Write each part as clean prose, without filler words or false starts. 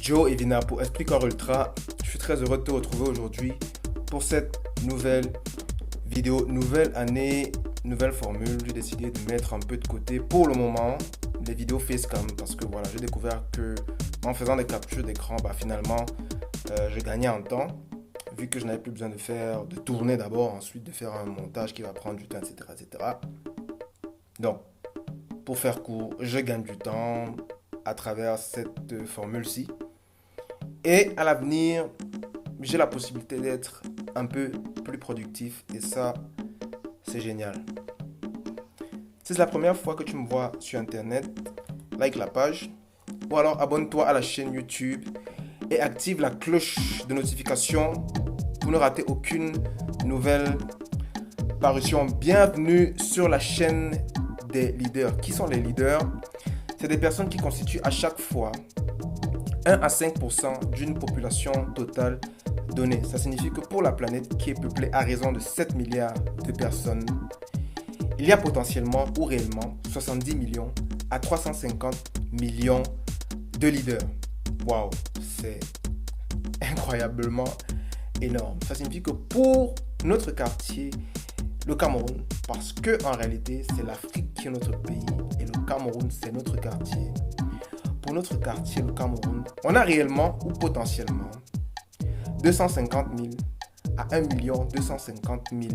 Joe Evina pour Expliqueur Ultra. Je suis très heureux de te retrouver aujourd'hui pour cette nouvelle vidéo, nouvelle année, nouvelle formule. J'ai décidé de mettre un peu de côté pour le moment des vidéos facecam parce que voilà, j'ai découvert que en faisant des captures d'écran, finalement, je gagnais en temps vu que je n'avais plus besoin de tourner d'abord, ensuite de faire un montage qui va prendre du temps, etc., etc. Donc, pour faire court, je gagne du temps à travers cette formule-ci. Et à l'avenir, j'ai la possibilité d'être un peu plus productif et ça, c'est génial. Si c'est la première fois que tu me vois sur Internet, like la page ou alors abonne-toi à la chaîne YouTube et active la cloche de notification pour ne rater aucune nouvelle parution. Bienvenue sur la chaîne des leaders. Qui sont les leaders? C'est des personnes qui constituent à chaque fois 1 à 5% d'une population totale donnée. Ça signifie que pour la planète qui est peuplée à raison de 7 milliards de personnes, il y a potentiellement ou réellement 70 millions à 350 millions de leaders. Waouh, c'est incroyablement énorme. Ça signifie que pour notre quartier, le Cameroun, parce que en réalité, c'est l'Afrique qui est notre pays et le Cameroun, c'est notre quartier. Pour notre quartier, le Cameroun, on a réellement ou potentiellement 250 000 à 1 250 000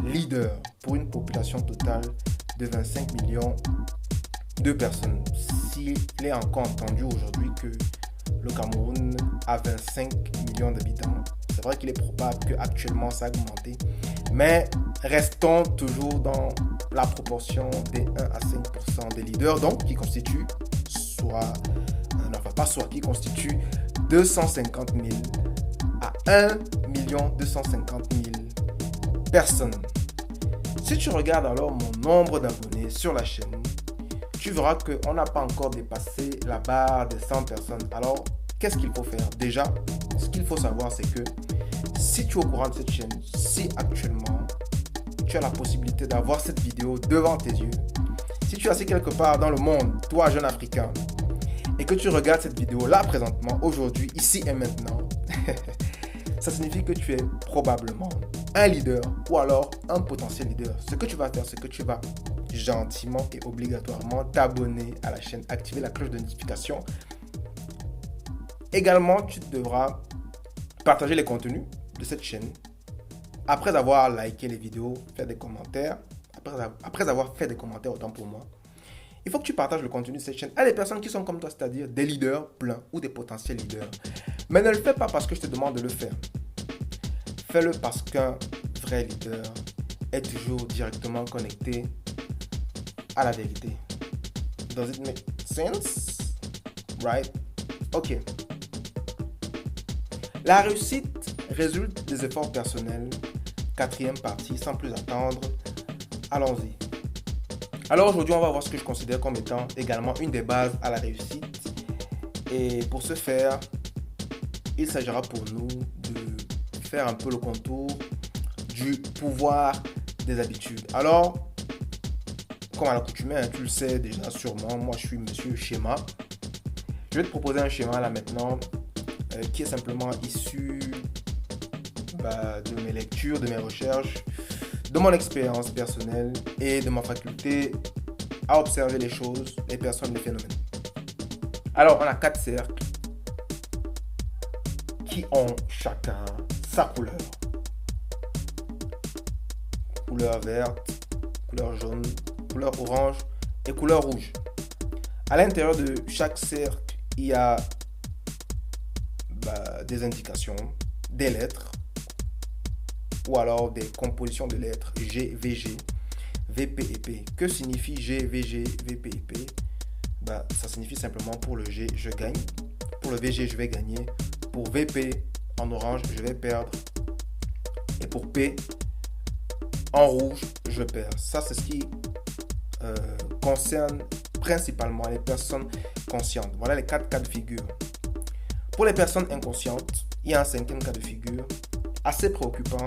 leaders pour une population totale de 25 millions de personnes. S'il est encore entendu aujourd'hui que le Cameroun a 25 millions d'habitants, c'est vrai qu'il est probable qu'actuellement ça a augmenté, mais restons toujours dans la proportion des 1 à 5% des leaders, donc qui constituent qui constitue 250 000 à 1 250 000 personnes. Si tu regardes alors mon nombre d'abonnés sur la chaîne, tu verras qu'on n'a pas encore dépassé la barre des 100 personnes. Alors, qu'est-ce qu'il faut faire? Déjà, ce qu'il faut savoir, c'est que si tu es au courant de cette chaîne, si actuellement tu as la possibilité d'avoir cette vidéo devant tes yeux, si tu es assis quelque part dans le monde, toi jeune Africain, et que tu regardes cette vidéo là présentement, aujourd'hui, ici et maintenant, ça signifie que tu es probablement un leader ou alors un potentiel leader. Ce que tu vas faire, c'est que tu vas gentiment et obligatoirement t'abonner à la chaîne, activer la cloche de notification. Également, tu devras partager les contenus de cette chaîne après avoir liké les vidéos, fait des commentaires. Après avoir fait des commentaires, autant pour moi, il faut que tu partages le contenu de cette chaîne à des personnes qui sont comme toi, c'est-à-dire des leaders pleins ou des potentiels leaders. Mais ne le fais pas parce que je te demande de le faire. Fais-le parce qu'un vrai leader est toujours directement connecté à la vérité. Does it make sense? Right? Ok. La réussite résulte des efforts personnels. Quatrième partie, sans plus attendre, allons-y. Alors aujourd'hui, on va voir ce que je considère comme étant également une des bases à la réussite. Et pour ce faire, il s'agira pour nous de faire un peu le contour du pouvoir des habitudes. Alors, comme à l'accoutumée, tu le sais déjà sûrement, moi je suis monsieur schéma. Je vais te proposer un schéma là maintenant qui est simplement issu de mes lectures, de mes recherches, de mon expérience personnelle et de ma faculté à observer les choses, les personnes, les phénomènes. Alors, on a 4 cercles qui ont chacun sa couleur. Couleur verte, couleur jaune, couleur orange et couleur rouge. À l'intérieur de chaque cercle, il y a des indications, des lettres, ou alors des compositions de lettres G, VG, VP et P. Que signifie G, VG, VP et P? Ça signifie simplement pour le G, je gagne. Pour le VG, je vais gagner. Pour VP, en orange, je vais perdre. Et pour P, en rouge, je perds. Ça, c'est ce qui concerne principalement les personnes conscientes. Voilà les 4 cas de figure. Pour les personnes inconscientes, il y a un 5e cas de figure assez préoccupant.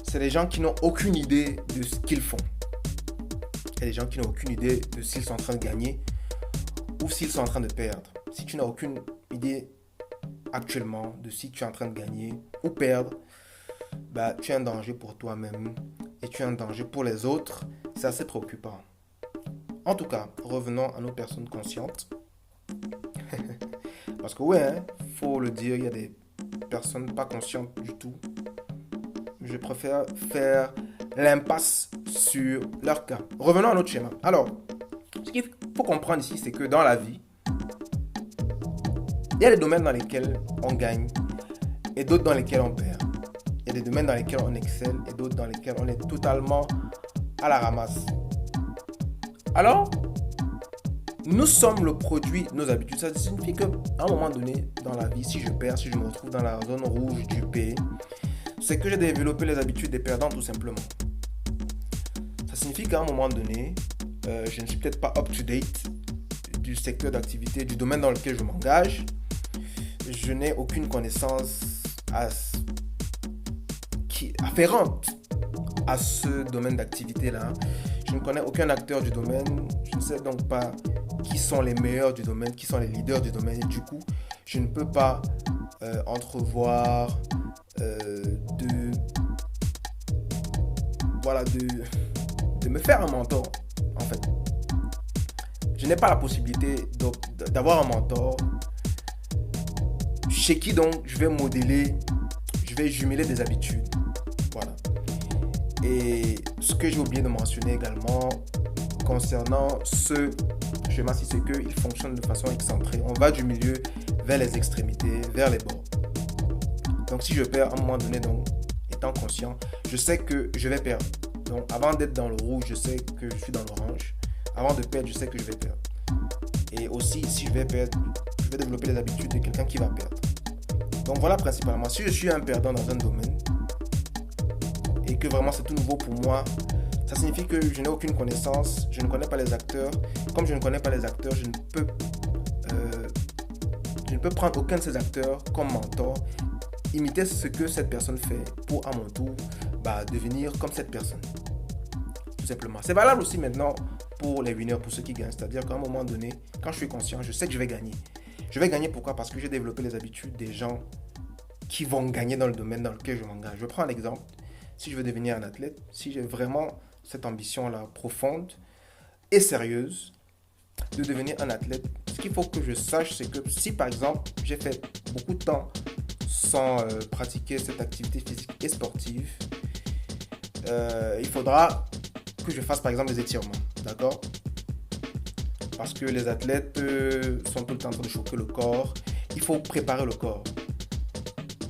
C'est les gens qui n'ont aucune idée de ce qu'ils font. Il y a des gens qui n'ont aucune idée de s'ils sont en train de gagner ou s'ils sont en train de perdre. Si tu n'as aucune idée actuellement de si tu es en train de gagner ou perdre, tu es un danger pour toi-même et tu es un danger pour les autres. C'est assez préoccupant. En tout cas, revenons à nos personnes conscientes. Parce que faut le dire, il y a des personnes pas conscientes du tout. Je préfère faire l'impasse sur leur cas. Revenons à notre schéma. Alors, ce qu'il faut comprendre ici, c'est que dans la vie, il y a des domaines dans lesquels on gagne et d'autres dans lesquels on perd. Il y a des domaines dans lesquels on excelle et d'autres dans lesquels on est totalement à la ramasse. Alors, nous sommes le produit de nos habitudes. Ça signifie qu'à un moment donné dans la vie, si je perds, si je me retrouve dans la zone rouge du P, c'est que j'ai développé les habitudes des perdants tout simplement. Ça signifie qu'à un moment donné, je ne suis peut-être pas up-to-date du secteur d'activité, du domaine dans lequel je m'engage. Je n'ai aucune connaissance afférente à ce domaine d'activité-là. Je ne connais aucun acteur du domaine. Je ne sais donc pas qui sont les meilleurs du domaine, qui sont les leaders du domaine. Et du coup, je ne peux pas entrevoir de me faire un mentor, en fait. Je n'ai pas la possibilité d'avoir un mentor chez qui donc je vais modeler, je vais jumeler des habitudes. Voilà. Et ce que j'ai oublié de mentionner également concernant ce schéma-ci, c'est qu'il fonctionne de façon excentrée. On va du milieu vers les extrémités, vers les bords. Donc si je perds à un moment donné, donc étant conscient, je sais que je vais perdre. Donc avant d'être dans le rouge, je sais que je suis dans l'orange. Avant de perdre, je sais que je vais perdre. Et aussi, si je vais perdre, je vais développer les habitudes de quelqu'un qui va perdre. Donc voilà principalement, si je suis un perdant dans un domaine et que vraiment c'est tout nouveau pour moi, ça signifie que je n'ai aucune connaissance, je ne connais pas les acteurs. Comme je ne connais pas les acteurs, je ne peux prendre aucun de ces acteurs comme mentor, imiter ce que cette personne fait pour à mon tour devenir comme cette personne. Tout simplement. C'est valable aussi maintenant pour les winners, pour ceux qui gagnent. C'est-à-dire qu'à un moment donné, quand je suis conscient, je sais que je vais gagner. Je vais gagner pourquoi? Parce que j'ai développé les habitudes des gens qui vont gagner dans le domaine dans lequel je m'engage. Je prends un exemple. Si je veux devenir un athlète, si j'ai vraiment cette ambition-là profonde et sérieuse de devenir un athlète, ce qu'il faut que je sache, c'est que si par exemple, j'ai fait beaucoup de temps sans pratiquer cette activité physique et sportive, il faudra que je fasse par exemple des étirements, d'accord? Parce que les athlètes sont tout le temps en train de choquer le corps. Il faut préparer le corps.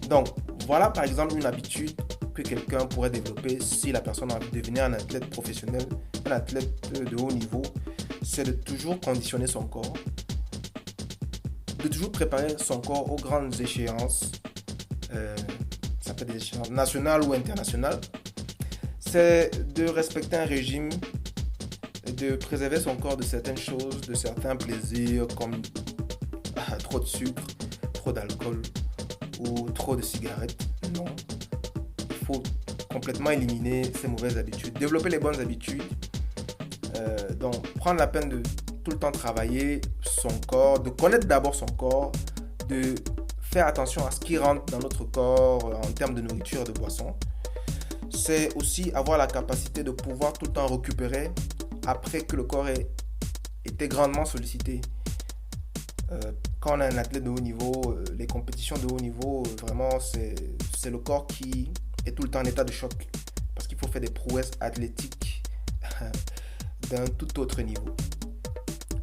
Donc, voilà par exemple une habitude que quelqu'un pourrait développer si la personne a envie de devenir un athlète professionnel, un athlète de haut niveau. C'est de toujours conditionner son corps, de toujours préparer son corps aux grandes échéances, ça peut être des échéances nationales ou internationales. C'est de respecter un régime, de préserver son corps de certaines choses, de certains plaisirs comme trop de sucre, trop d'alcool ou trop de cigarettes. Non, il faut complètement éliminer ces mauvaises habitudes, développer les bonnes habitudes. Donc prendre la peine de tout le temps travailler son corps, de connaître d'abord son corps, de faire attention à ce qui rentre dans notre corps en termes de nourriture et de boisson. C'est aussi avoir la capacité de pouvoir tout le temps récupérer après que le corps ait été grandement sollicité. Quand on est un athlète de haut niveau, les compétitions de haut niveau, vraiment c'est le corps qui est tout le temps en état de choc parce qu'il faut faire des prouesses athlétiques d'un tout autre niveau.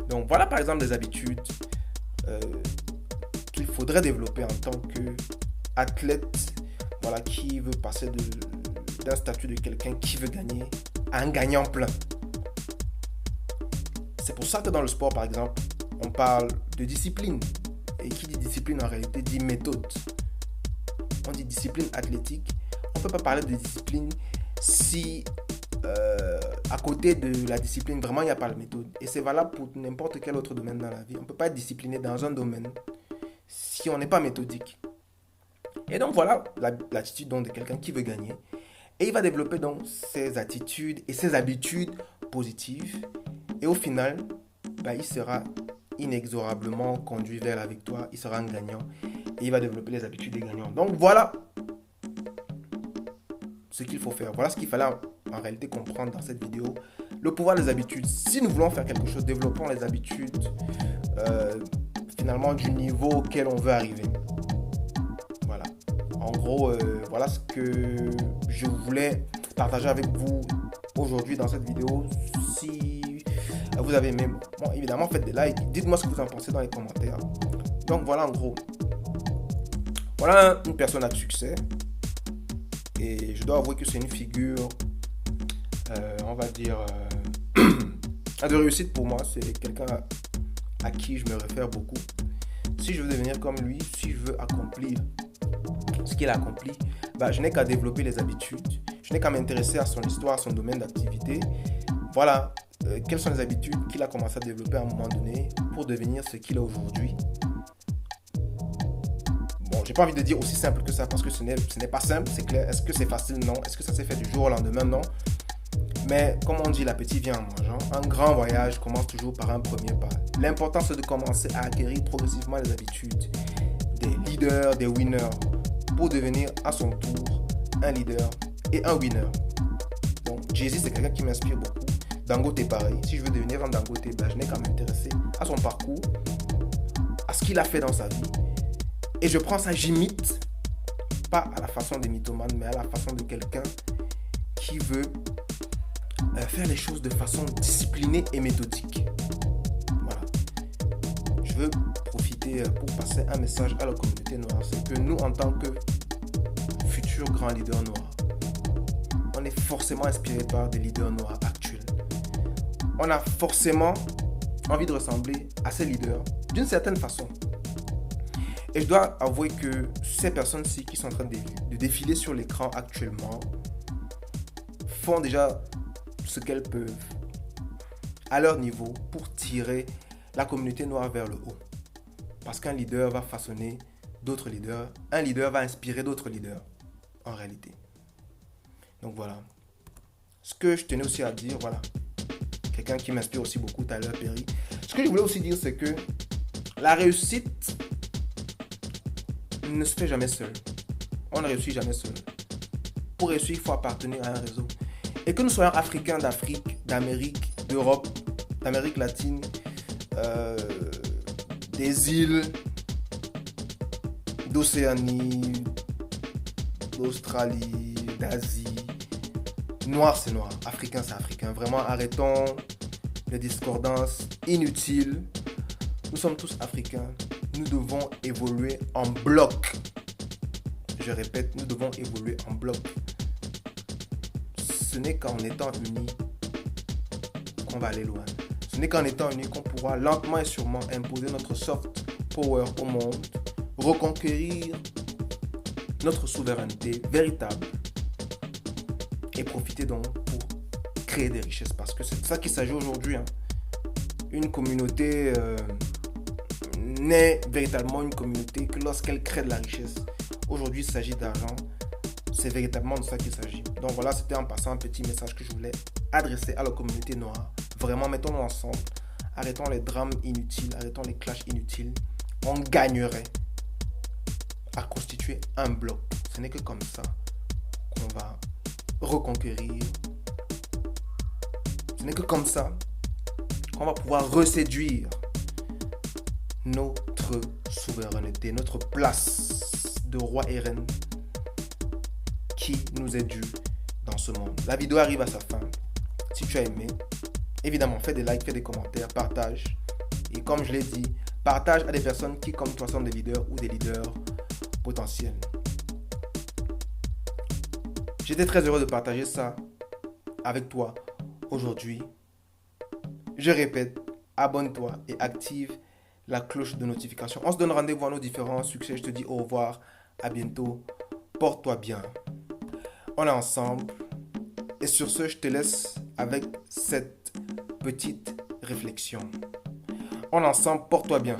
Donc voilà par exemple des habitudes qu'il faudrait développer en tant qu'athlète, voilà, qui veut passer d'un statut de quelqu'un qui veut gagner à un gagnant plein. C'est pour ça que dans le sport par exemple, on parle de discipline. Et qui dit discipline en réalité dit méthode. On dit discipline athlétique. On ne peut pas parler de discipline si à côté de la discipline, vraiment il n'y a pas de méthode. Et c'est valable pour n'importe quel autre domaine dans la vie. On ne peut pas être discipliné dans un domaine si on n'est pas méthodique. Et donc voilà l'attitude donc, de quelqu'un qui veut gagner. Et il va développer donc ses attitudes et ses habitudes positives. Et au final, il inexorablement conduit vers la victoire. Il sera un gagnant et il va développer les habitudes des gagnants. Donc voilà ce qu'il faut faire. Voilà ce qu'il fallait en réalité comprendre dans cette vidéo. Le pouvoir des habitudes. Si nous voulons faire quelque chose, développons les habitudes finalement du niveau auquel on veut arriver. Voilà. En gros, voilà ce que je voulais partager avec vous aujourd'hui dans cette vidéo. Si vous avez aimé, bon, évidemment, faites des likes. Dites-moi ce que vous en pensez dans les commentaires. Donc voilà, en gros. Voilà une personne à succès. Et je dois avouer que c'est une figure, on va dire, de réussite pour moi. C'est quelqu'un à qui je me réfère beaucoup. Si je veux devenir comme lui, si je veux accomplir ce qu'il a accompli, je n'ai qu'à développer les habitudes. Je n'ai qu'à m'intéresser à son histoire, à son domaine d'activité. Voilà, quelles sont les habitudes qu'il a commencé à développer à un moment donné pour devenir ce qu'il est aujourd'hui. Bon, j'ai pas envie de dire aussi simple que ça parce que ce n'est pas simple, c'est clair. Est-ce que c'est facile? Non. Est-ce que ça s'est fait du jour au lendemain? Non. Mais comme on dit, l'appétit vient en mangeant. Un grand voyage commence toujours par un premier pas. L'important, c'est de commencer à acquérir progressivement les habitudes des leaders, des winners, pour devenir à son tour un leader et un winner. Donc, Jay-Z, c'est quelqu'un qui m'inspire beaucoup. Dangote, pareil. Si je veux devenir un Dangote, je n'ai qu'à m'intéresser à son parcours, à ce qu'il a fait dans sa vie. Et je prends ça, j'imite, pas à la façon des mythomanes, mais à la façon de quelqu'un qui veut faire les choses de façon disciplinée et méthodique. Voilà. Je veux profiter pour passer un message à la communauté noire. C'est que nous, en tant que futurs grands leaders noirs, on est forcément inspiré par des leaders noirs actuels. On a forcément envie de ressembler à ces leaders d'une certaine façon. Et je dois avouer que ces personnes-ci qui sont en train de défiler sur l'écran actuellement font déjà ce qu'elles peuvent à leur niveau pour tirer la communauté noire vers le haut. Parce qu'un leader va façonner d'autres leaders. Un leader va inspirer d'autres leaders, en réalité. Donc voilà. Ce que je tenais aussi à dire, voilà. Quelqu'un qui m'inspire aussi beaucoup, Tyler Perry. Ce que je voulais aussi dire, c'est que la réussite ne se fait jamais seul. On ne réussit jamais seul. Pour réussir, il faut appartenir à un réseau. Et que nous soyons africains d'Afrique, d'Amérique, d'Europe, d'Amérique latine, des îles, d'Océanie, d'Australie, d'Asie. Noir, c'est noir. Africain, c'est africain. Vraiment, arrêtons les discordances inutiles. Nous sommes tous africains. Nous devons évoluer en bloc. Je répète, nous devons évoluer en bloc. Ce n'est qu'en étant unis qu'on va aller loin. Ce n'est qu'en étant unis qu'on pourra lentement et sûrement imposer notre soft power au monde, reconquérir notre souveraineté véritable et profiter donc pour créer des richesses. Parce que c'est de ça qu'il s'agit aujourd'hui. Une communauté n'est véritablement une communauté que lorsqu'elle crée de la richesse. Aujourd'hui, il s'agit d'argent. C'est véritablement de ça qu'il s'agit. Donc voilà, c'était en passant un petit message que je voulais adresser à la communauté noire. Vraiment, mettons-nous ensemble. Arrêtons les drames inutiles, arrêtons les clashs inutiles. On gagnerait à constituer un bloc. Ce n'est que comme ça qu'on va reconquérir. Ce n'est que comme ça qu'on va pouvoir reséduire notre souveraineté, notre place de roi et reine qui nous est due dans ce monde. La vidéo arrive à sa fin. Si tu as aimé, évidemment, fais des likes, fais des commentaires, partage. Et comme je l'ai dit, partage à des personnes qui, comme toi, sont des leaders ou des leaders potentiels. J'étais très heureux de partager ça avec toi aujourd'hui. Je répète, abonne-toi et active la cloche de notification. On se donne rendez-vous à nos différents succès. Je te dis au revoir, à bientôt. Porte-toi bien. On est ensemble. Et sur ce, je te laisse avec cette petite réflexion. On est ensemble, porte-toi bien.